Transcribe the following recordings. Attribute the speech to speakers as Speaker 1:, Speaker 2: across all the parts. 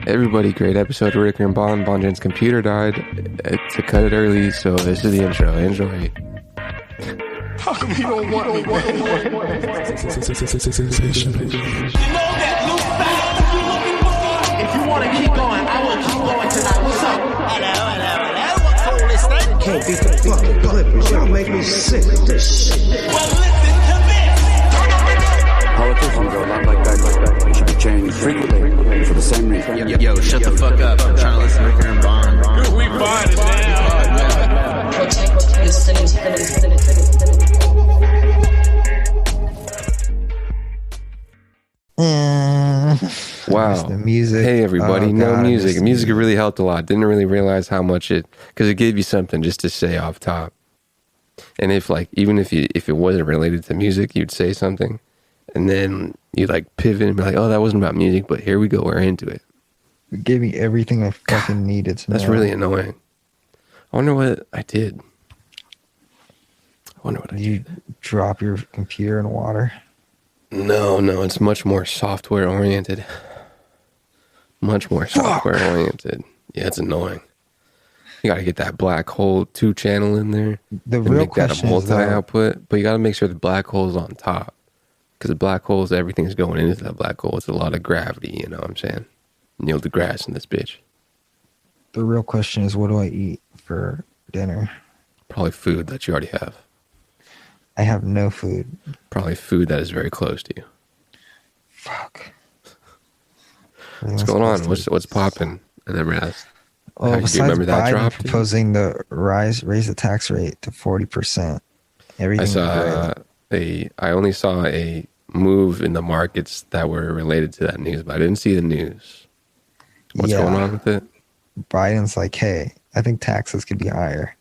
Speaker 1: Everybody, great episode of Ricker and Bon. Bonjan's computer died to cut it early, so this is the intro. Enjoy.
Speaker 2: How come you don't want me? You know that new style you looking for? If you want to keep going, I will keep going tonight. What's up? Hello. What's all this thing?
Speaker 3: Can't beat the fucking Clippers. Y'all make me sick of this shit.
Speaker 2: Well, listen to this.
Speaker 4: Politicians are a lot like that. They should be changed frequently for the same reason.
Speaker 5: Yo, shut the fuck up. I'm trying to listen to Ricker and Bond.
Speaker 2: We find it now.
Speaker 6: Protect the city.
Speaker 1: Wow.
Speaker 7: The music.
Speaker 1: Hey, everybody.
Speaker 7: Oh,
Speaker 1: no
Speaker 7: God,
Speaker 1: music. Music really helped a lot. Didn't really realize how much because it gave you something just to say off top. And even if it wasn't related to music, you'd say something. And then you'd pivot and be like, oh, that wasn't about music, but here we go. We're into it.
Speaker 7: It gave me everything I fucking needed to know.
Speaker 1: That's really annoying. I wonder what I did.
Speaker 7: You drop your computer in water?
Speaker 1: No, it's much more software oriented. Much more software oriented. Yeah, it's annoying. You got to get that black hole 2-channel in there.
Speaker 7: The
Speaker 1: and
Speaker 7: real
Speaker 1: make that a
Speaker 7: question is,
Speaker 1: multi-output, but you got to make sure the black hole's on top. Because the black holes, everything's going into that black hole. It's a lot of gravity, you know what I'm saying? Neil deGrasse in this bitch.
Speaker 7: the real question is, what do I eat for dinner?
Speaker 1: Probably food that you already have.
Speaker 7: I have no food.
Speaker 1: Probably food that is very close to you.
Speaker 7: Fuck.
Speaker 1: What's going on? What's popping? I never asked.
Speaker 7: Well,
Speaker 1: Do you
Speaker 7: besides
Speaker 1: remember that
Speaker 7: Biden
Speaker 1: drop?
Speaker 7: proposing to raise the tax rate to 40%. Everything.
Speaker 1: I only saw a move in the markets that were related to that news, but I didn't see the news. What's going on with it?
Speaker 7: Biden's like, hey, I think taxes could be higher.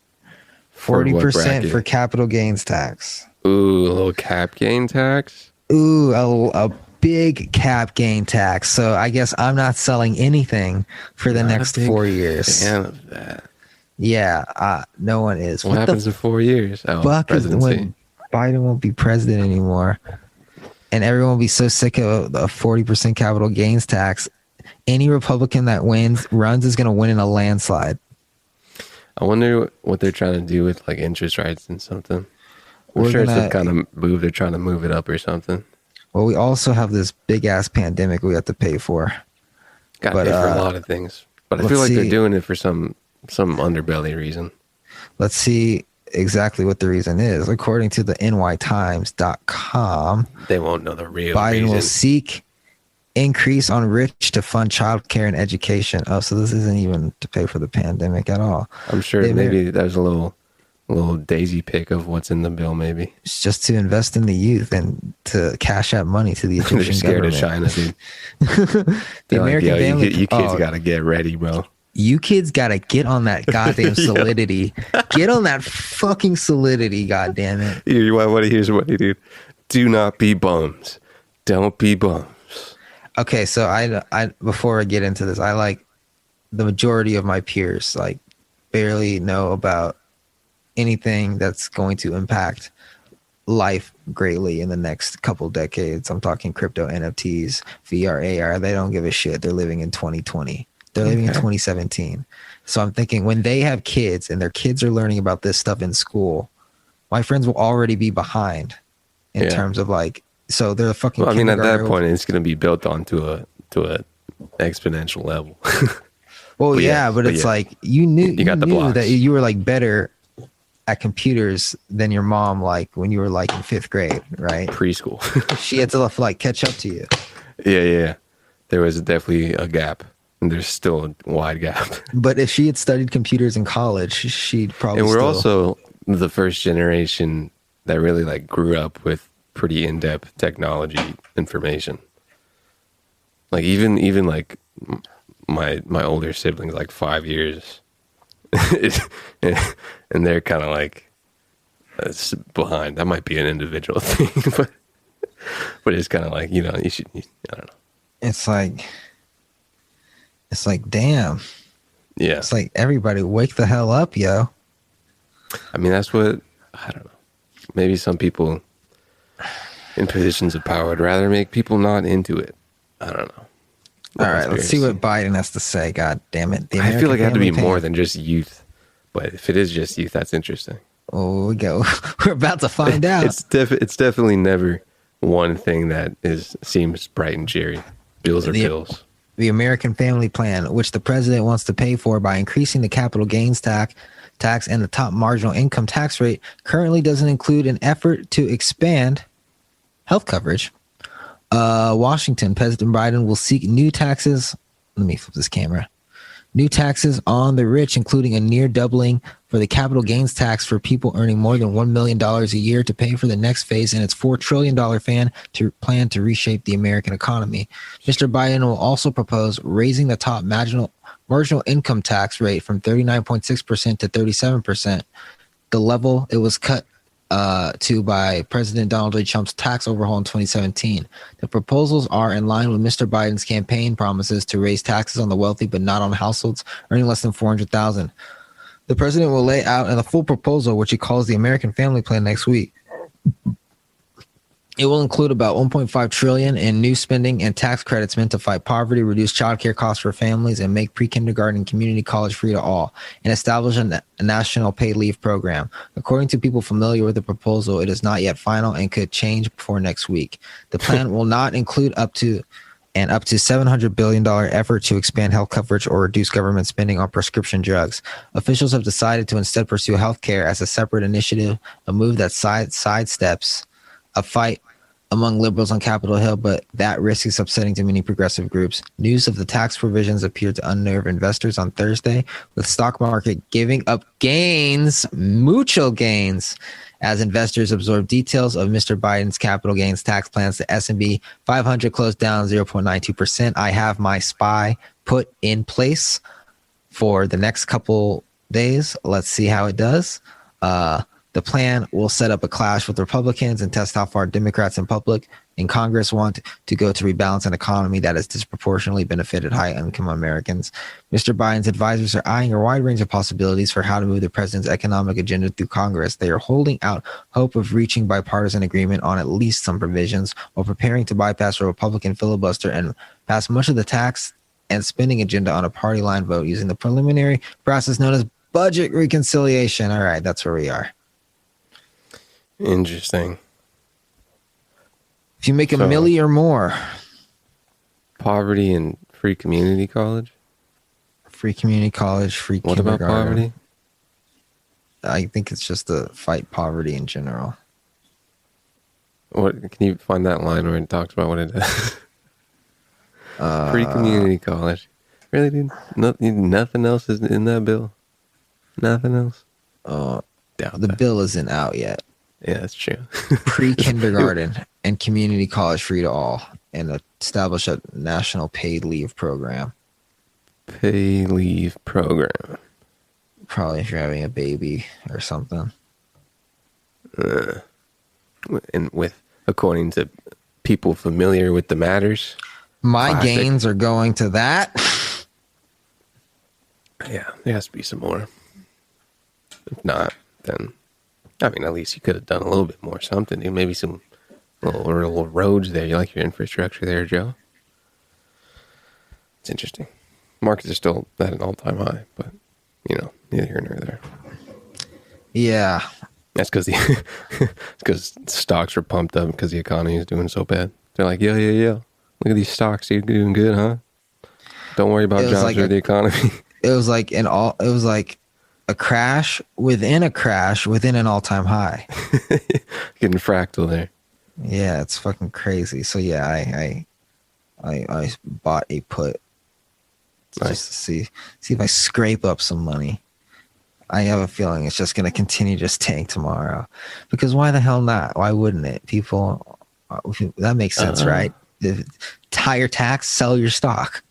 Speaker 1: For what
Speaker 7: 40%
Speaker 1: bracket?
Speaker 7: for capital gains tax.
Speaker 1: Ooh, a little cap gain tax?
Speaker 7: Ooh, a big cap gain tax. So I guess I'm not selling anything for the next 4 years.
Speaker 1: Fan of that.
Speaker 7: Yeah, no one is.
Speaker 1: What happens in 4 years? Oh,
Speaker 7: Fuck is
Speaker 1: presidency.
Speaker 7: when Biden won't be president anymore, and everyone will be so sick of a 40% capital gains tax. Any Republican that runs is going to win in a landslide.
Speaker 1: I wonder what they're trying to do with interest rates and something. I'm sure it's some kind of move. They're trying to move it up or something.
Speaker 7: Well, we also have this big ass pandemic we have to pay for.
Speaker 1: Got to pay for a lot of things, but I feel like they're doing it for some underbelly reason.
Speaker 7: Let's see exactly what the reason is. According to the nytimes.com,
Speaker 1: they won't know the real
Speaker 7: Biden
Speaker 1: reason.
Speaker 7: will seek increase on rich to fund childcare and education. Oh, so this isn't even to pay for the pandemic at all.
Speaker 1: I'm sure maybe there's a little daisy pick of what's in the bill. Maybe
Speaker 7: it's just to invest in the youth and to cash out money to the Egyptian
Speaker 1: they're scared
Speaker 7: government.
Speaker 1: of China, dude.
Speaker 7: The American family.
Speaker 1: You kids got to get ready, bro.
Speaker 7: You kids got to get on that goddamn solidity. Get on that fucking solidity, goddamn it.
Speaker 1: You want to hear what, dude? Do not be bums. Don't be bums.
Speaker 7: Okay, so I before I get into this, I the majority of my peers barely know about anything that's going to impact life greatly in the next couple decades. I'm talking crypto, NFTs, VR, AR. They don't give a shit. They're living in 2020. They're living in 2017. So I'm thinking when they have kids and their kids are learning about this stuff in school, my friends will already be behind in terms of so they're fucking.
Speaker 1: Well, I mean, at that point, it's going to be built onto a exponential level.
Speaker 7: Well, but it's you knew that you were
Speaker 1: better
Speaker 7: at computers than your mom when you were in 5th grade, right?
Speaker 1: Preschool.
Speaker 7: She had to catch up to you.
Speaker 1: Yeah. There was definitely a gap. And there's still a wide gap.
Speaker 7: But if she had studied computers in college, she'd probably.
Speaker 1: And we're also the first generation that really grew up with pretty in-depth technology information. Even my older siblings 5 years, and they're kind of behind. That might be an individual thing, but it's kind of you should. I don't know.
Speaker 7: It's damn.
Speaker 1: Yeah.
Speaker 7: It's everybody wake the hell up, yo.
Speaker 1: I mean, that's what, I don't know. Maybe some people in positions of power would rather make people not into it. I don't know.
Speaker 7: All right, let's see
Speaker 1: conspiracy.
Speaker 7: what Biden has to say. God damn it. The
Speaker 1: I feel
Speaker 7: American
Speaker 1: like it had to be
Speaker 7: family
Speaker 1: more
Speaker 7: plan.
Speaker 1: than just youth. But if it is just youth, that's interesting.
Speaker 7: Oh, we go. We're about to find out.
Speaker 1: It's definitely never one thing that seems bright and cheery. Bills are
Speaker 7: The-
Speaker 1: bills.
Speaker 7: The American Family Plan, which the president wants to pay for by increasing the capital gains tax and the top marginal income tax rate, currently doesn't include an effort to expand health coverage. Washington, President Biden will seek new taxes. Let me flip this camera. New taxes on the rich, including a near doubling for the capital gains tax for people earning more than $1 million a year to pay for the next phase in its $4 trillion plan to reshape the American economy. Mr. Biden will also propose raising the top marginal income tax rate from 39.6% to 37%, the level it was cut to by President Donald J. Trump's tax overhaul in 2017. The proposals are in line with Mr. Biden's campaign promises to raise taxes on the wealthy, but not on households earning less than $400,000. The president will lay out in a full proposal, which he calls the American Family Plan, next week. It will include about $1.5 trillion in new spending and tax credits meant to fight poverty, reduce childcare costs for families, and make pre-kindergarten and community college free to all, and establish a national paid leave program. According to people familiar with the proposal, it is not yet final and could change before next week. The plan will not include up to $700 billion effort to expand health coverage or reduce government spending on prescription drugs. Officials have decided to instead pursue health care as a separate initiative, a move that sidesteps a fight among liberals on Capitol Hill, but that risk is upsetting to many progressive groups. News of the tax provisions appeared to unnerve investors on Thursday, with stock market giving up gains, mucho gains, as investors absorb details of Mr. Biden's capital gains tax plans. The S&P 500 closed down 0.92%. I have my SPY put in place for the next couple days. Let's see how it does. The plan will set up a clash with Republicans and test how far Democrats in public in Congress want to go to rebalance an economy that has disproportionately benefited high-income Americans. Mr. Biden's advisors are eyeing a wide range of possibilities for how to move the president's economic agenda through Congress. They are holding out hope of reaching bipartisan agreement on at least some provisions while preparing to bypass a Republican filibuster and pass much of the tax and spending agenda on a party line vote using the preliminary process known as budget reconciliation. All right, that's where we are.
Speaker 1: Interesting.
Speaker 7: If you make a
Speaker 1: So-
Speaker 7: milli or more,
Speaker 1: Poverty and free community college.
Speaker 7: free community college, free
Speaker 1: What about
Speaker 7: kindergarten.
Speaker 1: poverty?
Speaker 7: I think it's just to fight poverty in general.
Speaker 1: What can you find that line where it talks about what it does? Free community college. Really, dude? Nothing else is in that bill. Nothing else. Doubt
Speaker 7: The
Speaker 1: that.
Speaker 7: bill isn't out yet.
Speaker 1: Yeah, that's true.
Speaker 7: Pre-kindergarten and community college free to all, and establish a national paid leave program.
Speaker 1: Pay leave program.
Speaker 7: Probably if you're having a baby or something.
Speaker 1: And according to people familiar with the matters,
Speaker 7: My
Speaker 1: Classic.
Speaker 7: gains are going to that.
Speaker 1: yeah, there has to be some more. If not, then I mean, at least you could have done a little bit more something. Dude. Maybe some little roads there. You like your infrastructure there, Joe? It's interesting. Markets are still at an all-time high, but neither here nor there.
Speaker 7: Yeah.
Speaker 1: That's because stocks are pumped up because the economy is doing so bad. They're like, yo. Look at these stocks. You're doing good, huh? Don't worry about
Speaker 7: It was
Speaker 1: jobs
Speaker 7: like
Speaker 1: or the economy.
Speaker 7: It was like a crash within an all-time high.
Speaker 1: Getting fractal there.
Speaker 7: Yeah, it's fucking crazy. So yeah, I bought a put just to see if I scrape up some money. I have a feeling it's just gonna continue just tank tomorrow, because why the hell not? Why wouldn't it? People, that makes sense, right? If higher tax, sell your stock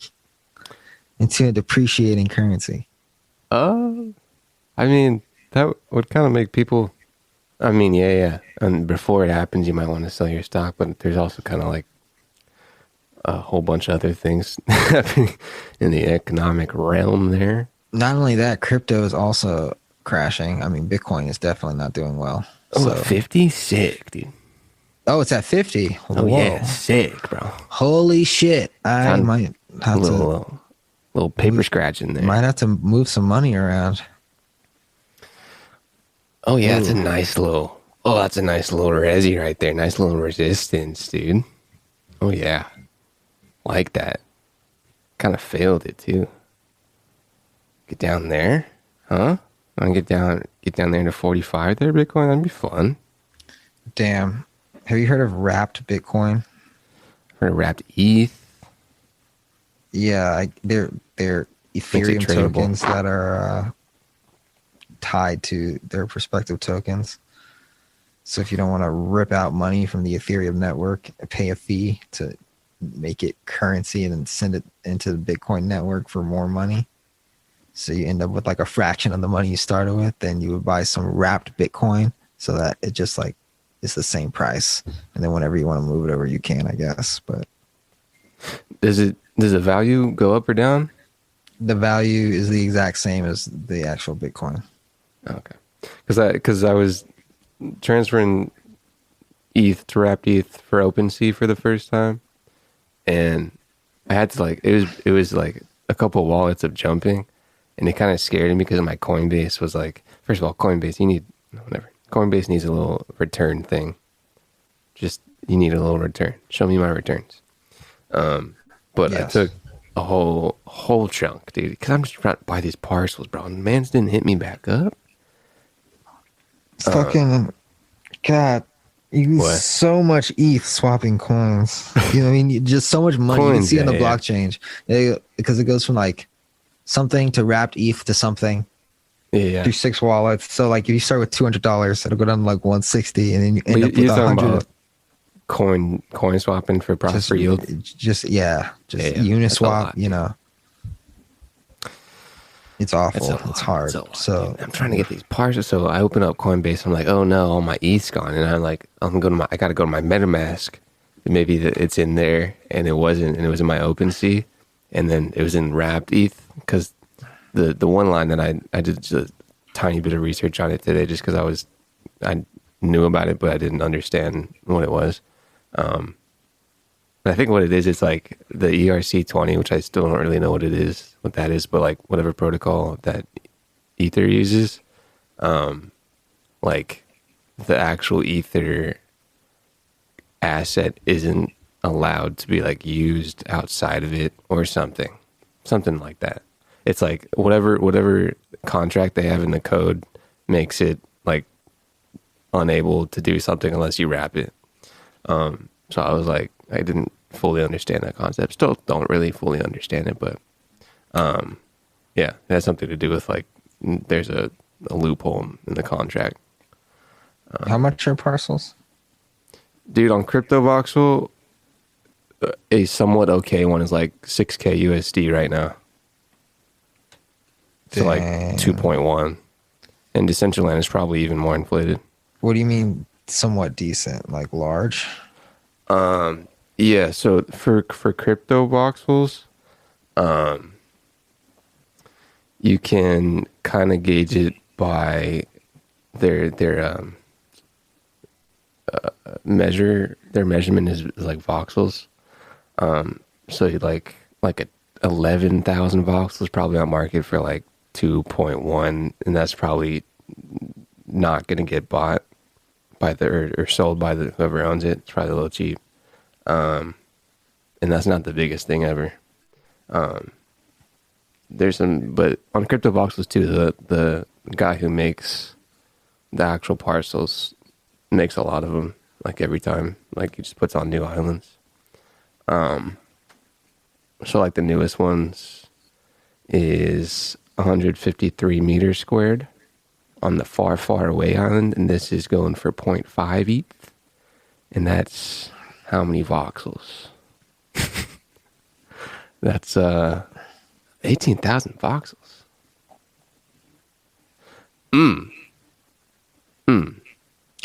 Speaker 7: into a depreciating currency.
Speaker 1: I mean, that would kind of make people. I mean, yeah. And before it happens, you might want to sell your stock, but there's also kind of like a whole bunch of other things happening in the economic realm there.
Speaker 7: Not only that, crypto is also crashing. I mean, Bitcoin is definitely not doing well.
Speaker 1: Oh, 50? Sick, dude.
Speaker 7: Oh, it's at 50.
Speaker 1: Oh,
Speaker 7: Whoa.
Speaker 1: yeah, sick, bro.
Speaker 7: Holy shit. I
Speaker 1: Time-
Speaker 7: might Have to
Speaker 1: little paper scratch in there.
Speaker 7: might have to move some money around.
Speaker 1: Oh yeah, it's a
Speaker 7: Ooh.
Speaker 1: nice little. Oh, that's a nice little resi right there. Nice little resistance, dude. Oh yeah, like that. Kind of failed it too. Get down there, huh? I get down there to 45 there, Bitcoin. That'd be fun.
Speaker 7: Damn. Have you heard of wrapped Bitcoin?
Speaker 1: Or wrapped ETH.
Speaker 7: Yeah, they're Ethereum
Speaker 1: tradable.
Speaker 7: tokens that are tied to their respective tokens. So if you don't want to rip out money from the Ethereum network, pay a fee to make it currency and then send it into the Bitcoin network for more money. So you end up with like a fraction of the money you started with. Then you would buy some wrapped Bitcoin so that it just like is the same price. And then whenever you want to move it over, you can, I guess. But
Speaker 1: Does the value go up or down?
Speaker 7: the value is the exact same as the actual Bitcoin.
Speaker 1: Okay, because I was transferring ETH to wrapped ETH for OpenSea for the first time, and I had to like it was like a couple of wallets of jumping, and it kind of scared me because my Coinbase was like, first of all, Coinbase Coinbase needs a little return thing. Just you need a little return. Show me my returns. But
Speaker 7: Yes.
Speaker 1: I took a whole chunk, dude, because I'm just trying to buy these parcels, bro. And man's didn't hit me back up.
Speaker 7: Fucking God, you use
Speaker 1: What?
Speaker 7: so much ETH swapping coins. You know what I mean? Just so much money. You can
Speaker 1: Coins,
Speaker 7: see in the
Speaker 1: yeah.
Speaker 7: blockchain because it goes from like something to wrapped ETH to something
Speaker 1: Yeah.
Speaker 7: through 6 wallets. So like if you start with $200, it'll go down to like 160, and then you end
Speaker 1: But
Speaker 7: up with
Speaker 1: you're talking
Speaker 7: 100.
Speaker 1: about coin swapping for proper yield.
Speaker 7: Yeah,
Speaker 1: Yeah, that's a
Speaker 7: Uniswap.
Speaker 1: lot,
Speaker 7: You know, it's awful.
Speaker 1: That's a
Speaker 7: It's
Speaker 1: lot,
Speaker 7: hard.
Speaker 1: that's a lot,
Speaker 7: So
Speaker 1: dude. I'm trying to get these parcels. So I open up Coinbase. I'm like, oh no, all my ETH's gone. And I'm like, I got to go to my MetaMask. Maybe it's in there, and it wasn't, and it was in my OpenSea, and then it was in wrapped ETH because the one line that I did just a tiny bit of research on it today, just because I knew about it, but I didn't understand what it was. But I think what it is, it's like the ERC20, which I still don't really know what that is, but like whatever protocol that Ether uses, like the actual Ether asset isn't allowed to be like used outside of it or something like that. It's like whatever contract they have in the code makes it like unable to do something unless you wrap it. So I was like, I didn't fully understand that concept. Still don't really fully understand it, but yeah, it has something to do with like there's a loophole in the contract.
Speaker 7: how much are parcels?
Speaker 1: Dude, on Crypto Voxel, a somewhat okay one is like 6K USD right now. So like
Speaker 7: Dang.
Speaker 1: 2.1. And Decentraland is probably even more inflated.
Speaker 7: What do you mean somewhat decent? Like large?
Speaker 1: Yeah, so for Crypto Voxels, you can kind of gauge it by their measurement is like voxels. So you like a 11,000 voxels probably on market for like 2.1, and that's probably not going to get bought by or sold by whoever owns it. It's probably a little cheap. And that's not the biggest thing ever. There's but on Crypto Voxels too, the guy who makes the actual parcels makes a lot of them, like every time, like he just puts on new islands. So like the newest ones is 153 meters squared on the far away island, and this is going for 0.5 ETH, and that's how many voxels? That's 18,000 voxels.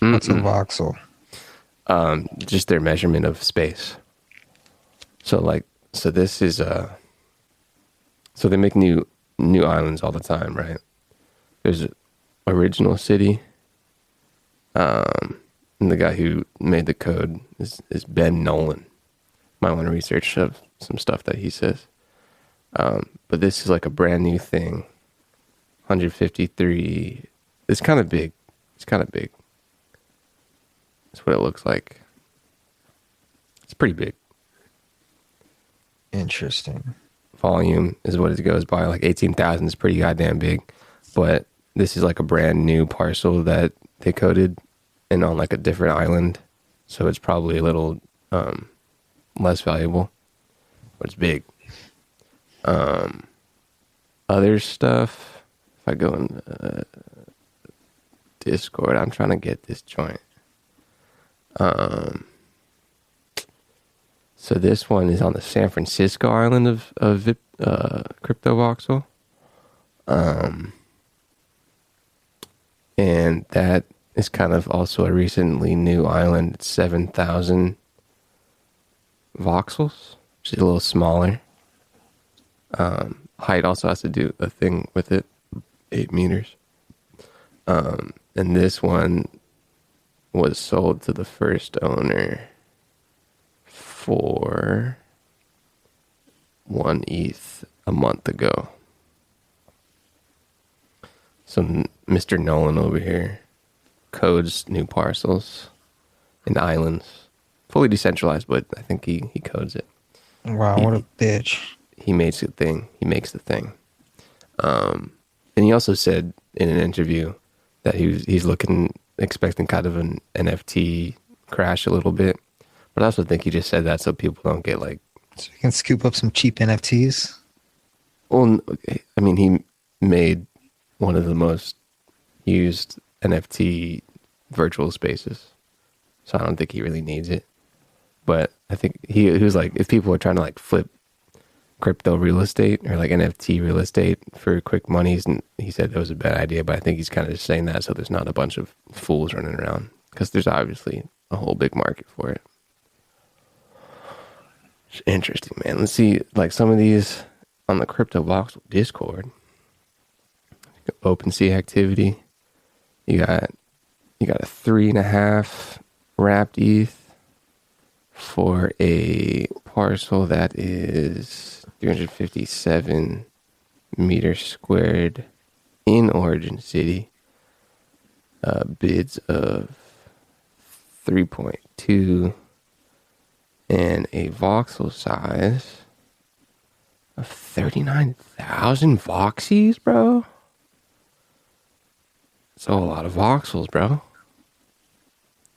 Speaker 7: What's a voxel?
Speaker 1: Just their measurement of space. So this is so they make new islands all the time, right? There's Original City. And the guy who made the code is Ben Nolan. Might want to research some stuff that he says. But this is like a brand new thing. 153. It's kind of big. It's kind of big. That's what it looks like. It's pretty big.
Speaker 7: Interesting.
Speaker 1: Volume is what it goes by. Like 18,000 is pretty goddamn big. But this is like a brand new parcel that they coded and on like a different island. So it's probably a little less valuable. But it's big. Other stuff, if I go in Discord, I'm trying to get this joint. So this one is on the San Francisco island of Crypto Voxel. And that is kind of also a recently new island. It's 7,000 voxels, which is a little smaller. Height also has to do a thing with it, 8 meters. And this one was sold to the first owner for 1 ETH a month ago. So Mr. Nolan over here codes new parcels and islands. Fully decentralized, but I think he codes it.
Speaker 7: Wow, what a bitch.
Speaker 1: He makes the thing. He makes the thing. And he also said in an interview that he's expecting kind of an NFT crash a little bit. But I also think he just said that so people don't get like...
Speaker 7: So you can scoop up some cheap NFTs?
Speaker 1: Well, I mean, he made one of the most used NFT virtual spaces. So I don't think he really needs it. But I think he was like, if people are trying to like flip crypto real estate or like NFT real estate for quick monies, and he said that was a bad idea, but I think he's kind of just saying that so there's not a bunch of fools running around, because there's obviously a whole big market for it. It's interesting, man. Let's see, like some of these on the Crypto Voxel Discord. OpenSea activity. You got a 3.5 wrapped ETH for a parcel that is 357 meters squared in Origin City. Bids of 3.2 and a voxel size of 39,000 voxies, bro. So a lot of voxels, bro.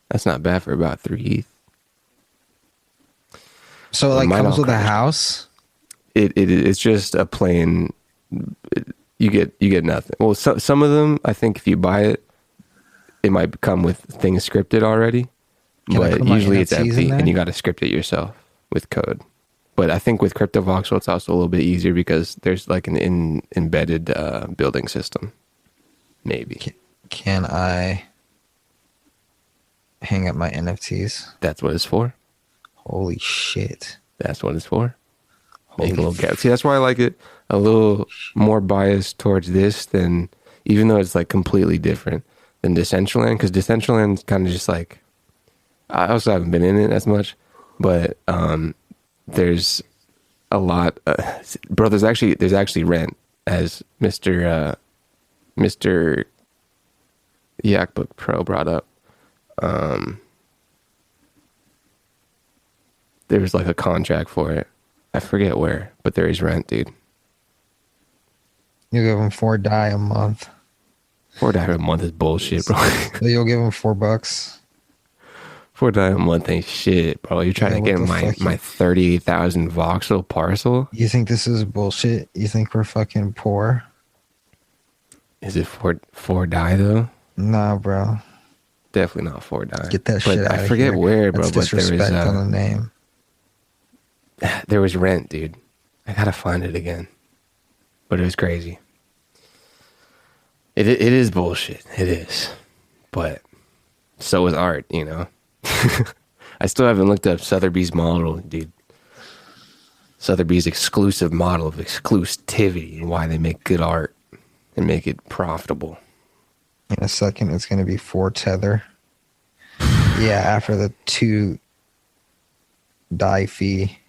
Speaker 1: That's not bad for about 3 ETH.
Speaker 7: So it like comes with a house?
Speaker 1: It's just a plain. You get nothing. Well, some of them, I think, if you buy it, it might come with things scripted already. But usually it's empty, and you got to script it yourself with code. But I think with Crypto Voxel, it's also a little bit easier because there's like an embedded building system. Maybe.
Speaker 7: Can I hang up my NFTs?
Speaker 1: That's what it's for.
Speaker 7: Holy shit.
Speaker 1: That's what it's for. Make a little gap. See, that's why I like it a little more biased towards this than, even though it's like completely different than Decentraland, because Decentraland's kind of just like, I also haven't been in it as much, but there's a lot, bro. There's actually rent, as Mr. Yakbook Pro brought up. There was like a contract for it. I forget where, but there is rent, dude.
Speaker 7: You give them 4 DAI a month.
Speaker 1: 4 DAI a month is bullshit, bro.
Speaker 7: So you'll give them $4.
Speaker 1: 4 DAI a month ain't shit, bro. You're trying to get my 30,000 voxel parcel.
Speaker 7: You think this is bullshit? You think we're fucking poor?
Speaker 1: Is it 4 DAI though?
Speaker 7: Nah, bro.
Speaker 1: Definitely not 4 DAI.
Speaker 7: Get that shit out of here.
Speaker 1: I forget where, bro.
Speaker 7: That's disrespect on the name.
Speaker 1: There was rent, dude. I gotta find it again. But it was crazy. It is bullshit. It is. But so is art, you know. I still haven't looked up Sotheby's model, dude. Sotheby's exclusive model of exclusivity and why they make good art and make it profitable.
Speaker 7: In a second, it's going to be 4 Tether. Yeah, after the 2 DAI fee.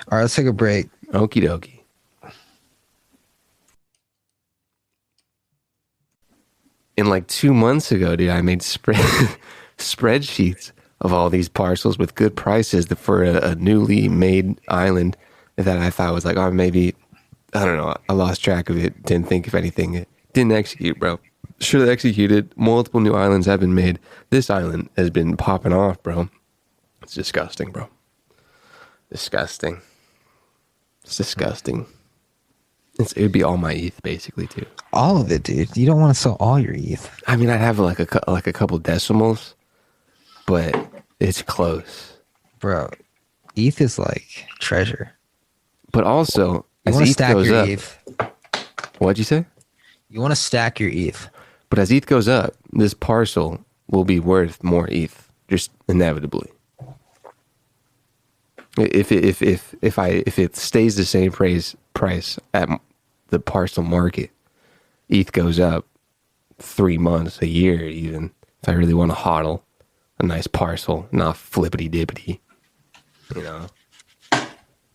Speaker 7: All right, let's take a break.
Speaker 1: Okie dokie. And like 2 months ago, dude, I made spreadsheets of all these parcels with good prices for a newly made island that I thought was like, oh, maybe, I don't know. I lost track of it. Didn't think of anything. It didn't execute, bro. Should have executed. Multiple new islands have been made. This island has been popping off, bro. It's disgusting, bro. Disgusting. It's disgusting. It'd be all my ETH, basically, too.
Speaker 7: All of it, dude. You don't want to sell all your ETH.
Speaker 1: I mean, I'd have like a couple decimals, but it's close.
Speaker 7: Bro, ETH is like treasure.
Speaker 1: But also,
Speaker 7: You
Speaker 1: as
Speaker 7: want to
Speaker 1: ETH
Speaker 7: stack
Speaker 1: goes
Speaker 7: your
Speaker 1: up,
Speaker 7: ETH.
Speaker 1: what'd you say?
Speaker 7: You want to stack your ETH.
Speaker 1: But as ETH goes up, this parcel will be worth more ETH, just inevitably. If it stays the same price at the parcel market, ETH goes up 3 months, a year even. If I really want to hodl a nice parcel, not flippity dippity, you know.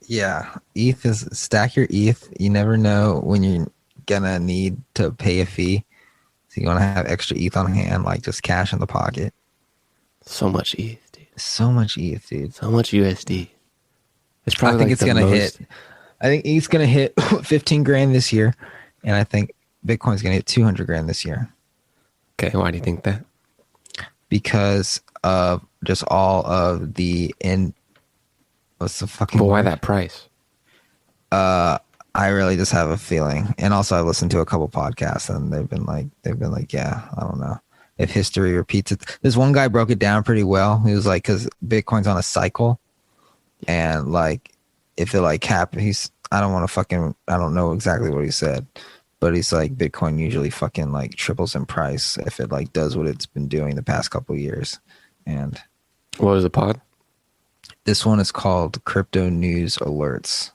Speaker 7: Yeah, ETH is stack your ETH. You never know when you're gonna need to pay a fee, so you want to have extra ETH on hand, like just cash in the pocket.
Speaker 1: So much ETH, dude.
Speaker 7: So much ETH, dude.
Speaker 1: So much USD. It's probably
Speaker 7: I think
Speaker 1: like
Speaker 7: it's
Speaker 1: the
Speaker 7: gonna
Speaker 1: most-
Speaker 7: hit. I think ETH's gonna hit 15 grand this year, and I think Bitcoin's gonna hit 200 grand this year
Speaker 1: Okay, why do you think that?
Speaker 7: because of just all of the what's the fucking
Speaker 1: But why
Speaker 7: word?
Speaker 1: that price?
Speaker 7: I really just have a feeling, and also I listened to a couple podcasts, and they've been like, yeah, I don't know if history repeats it. This one guy broke it down pretty well. He was like, because Bitcoin's on a cycle, and like if it like I don't know exactly what he said, but he's like Bitcoin usually fucking like triples in price if it like does what it's been doing the past couple of years, and
Speaker 1: What was the pod?
Speaker 7: this one is called Crypto News Alerts.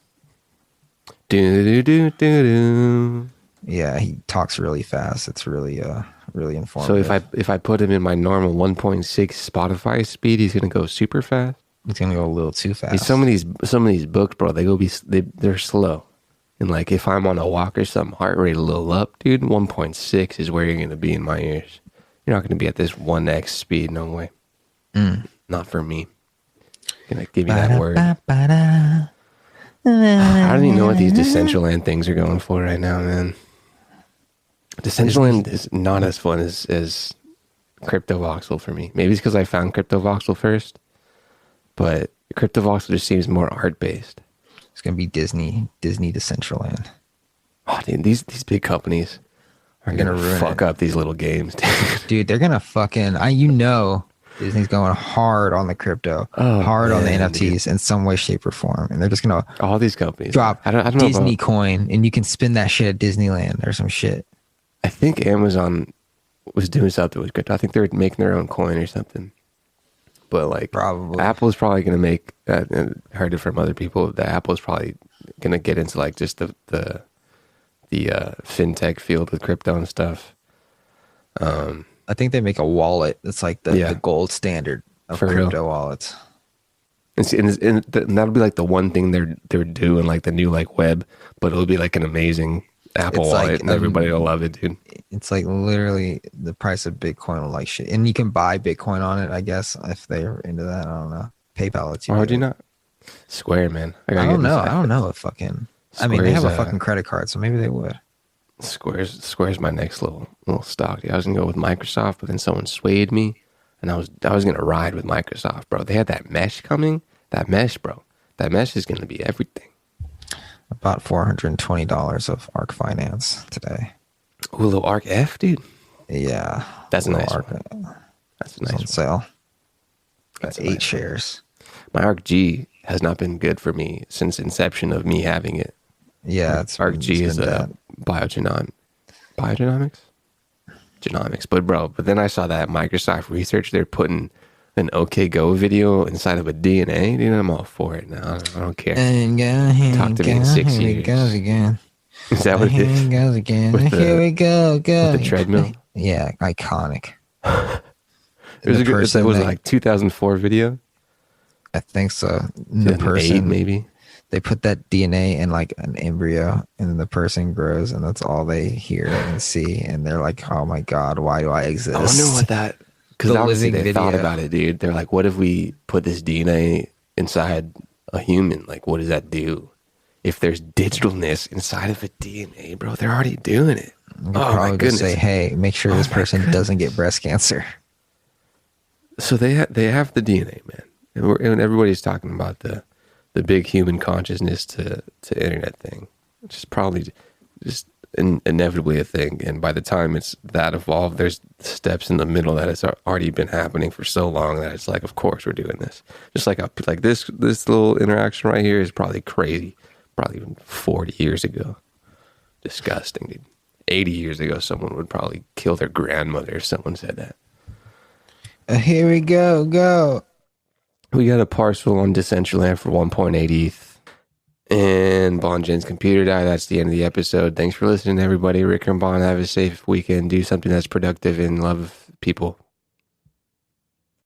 Speaker 1: Do.
Speaker 7: Yeah, he talks really fast. It's really really
Speaker 1: So
Speaker 7: informative.
Speaker 1: if I put him in my normal 1.6 Spotify speed, he's gonna go super fast.
Speaker 7: It's gonna go a little too fast.
Speaker 1: Some of these books, bro, they're slow. And like if I'm on a walk or something, heart rate a little up, dude. 1.6 is where you're gonna be in my ears. You're not gonna be at this 1x speed, no way. Not for me. Gonna give you that word. I don't even know what these Decentraland things are going for right now, man. Decentraland is not as fun as Crypto Voxel for me. Maybe it's because I found Crypto Voxel first, but Crypto Voxel just seems more art based.
Speaker 7: It's gonna be Disney Decentraland.
Speaker 1: Oh, dude, these big companies are
Speaker 7: Gonna
Speaker 1: gonna
Speaker 7: ruin
Speaker 1: fuck
Speaker 7: it.
Speaker 1: up these little games, dude.
Speaker 7: Dude, they're gonna fucking Disney's going hard on the crypto,
Speaker 1: Oh,
Speaker 7: hard on the
Speaker 1: man,
Speaker 7: NFTs in some way, shape, or form, and they're just gonna
Speaker 1: All these companies
Speaker 7: drop
Speaker 1: I don't know
Speaker 7: Disney
Speaker 1: about,
Speaker 7: coin, and you can spend that shit at Disneyland or some shit.
Speaker 1: I think Amazon was doing something with crypto. I think they're making their own coin or something. But like,
Speaker 7: Probably.
Speaker 1: Apple's probably gonna make. Heard it from other people that Apple's probably gonna get into like just the fintech field with crypto and stuff.
Speaker 7: I think they make a wallet that's like the
Speaker 1: Yeah.
Speaker 7: gold standard of
Speaker 1: For real.
Speaker 7: crypto wallets.
Speaker 1: And that'll be like the one thing they're doing, like the new like web, but it'll be like an amazing Apple
Speaker 7: It's
Speaker 1: wallet,
Speaker 7: like,
Speaker 1: and everybody will love it, dude.
Speaker 7: It's like literally the price of Bitcoin will like shit, and you can buy Bitcoin on it. I guess if they're into that, I don't know. PayPal lets you.
Speaker 1: Or
Speaker 7: do
Speaker 1: do you
Speaker 7: it.
Speaker 1: not? Square, man.
Speaker 7: I
Speaker 1: gotta
Speaker 7: don't
Speaker 1: get
Speaker 7: know.
Speaker 1: inside.
Speaker 7: I don't know if fucking. I mean, they have a
Speaker 1: Square's,
Speaker 7: fucking credit card, so maybe they would.
Speaker 1: Square's my next little stock. Dude. I was gonna go with Microsoft, but then someone swayed me, and I was gonna ride with Microsoft, bro. They had that mesh coming. That mesh, bro. That mesh is gonna be everything.
Speaker 7: About $420 of ARC Finance today.
Speaker 1: Ooh, a little Arc F, dude.
Speaker 7: Yeah,
Speaker 1: That's a
Speaker 7: little
Speaker 1: nice
Speaker 7: ARC
Speaker 1: one. That's a
Speaker 7: is
Speaker 1: nice
Speaker 7: on
Speaker 1: one.
Speaker 7: sale.
Speaker 1: That's
Speaker 7: Got
Speaker 1: a
Speaker 7: 8
Speaker 1: nice one.
Speaker 7: shares.
Speaker 1: My Arc G has not been good for me since inception of me having it.
Speaker 7: Yeah, it's
Speaker 1: Arc G
Speaker 7: it's
Speaker 1: is
Speaker 7: been
Speaker 1: a
Speaker 7: bad.
Speaker 1: biogenomics, genomics. But then I saw that Microsoft research, they're putting an OK Go video inside of a DNA. Dude, I'm all for it now. I don't care.
Speaker 7: And go, here
Speaker 1: Talk
Speaker 7: we
Speaker 1: to me in
Speaker 7: go,
Speaker 1: 6
Speaker 7: here
Speaker 1: years.
Speaker 7: it goes again.
Speaker 1: Is that what it
Speaker 7: Here
Speaker 1: is?
Speaker 7: it goes again.
Speaker 1: With the-
Speaker 7: Here we go.
Speaker 1: with the treadmill?
Speaker 7: Yeah, iconic.
Speaker 1: It was,
Speaker 7: The
Speaker 1: a good,
Speaker 7: person
Speaker 1: was it
Speaker 7: that-
Speaker 1: like 2004 video?
Speaker 7: I think so. The
Speaker 1: 2008
Speaker 7: person,
Speaker 1: maybe.
Speaker 7: they put that DNA in like an embryo, and then the person grows, and that's all they hear and see, and they're like, "Oh my god, why do I exist?"
Speaker 1: I wonder what that, because
Speaker 7: The
Speaker 1: obviously
Speaker 7: living
Speaker 1: they thought
Speaker 7: video.
Speaker 1: about it, dude. They're like, what if we put this DNA inside a human? Like, what does that do? If there's digitalness inside of a DNA, bro, they're already doing it.
Speaker 7: You could
Speaker 1: Oh my
Speaker 7: probably just
Speaker 1: goodness.
Speaker 7: say, "Hey, make sure
Speaker 1: Oh
Speaker 7: this
Speaker 1: my
Speaker 7: person doesn't get breast cancer."
Speaker 1: So they have the DNA, man, and everybody's talking about the big human consciousness to internet thing, which is probably just inevitably a thing. And by the time it's that evolved, there's steps in the middle that has already been happening for so long that it's like, of course we're doing this. Just like this little interaction right here is probably crazy, probably even 40 years ago. Disgusting, dude. 80 years ago, someone would probably kill their grandmother if someone said that.
Speaker 7: Here we go.
Speaker 1: We got a parcel on Decentraland for 1.8 ETH. And Bon Jen's computer died. That's the end of the episode. Thanks for listening, everybody. Rick and Bon, have a safe weekend. Do something that's productive and love people.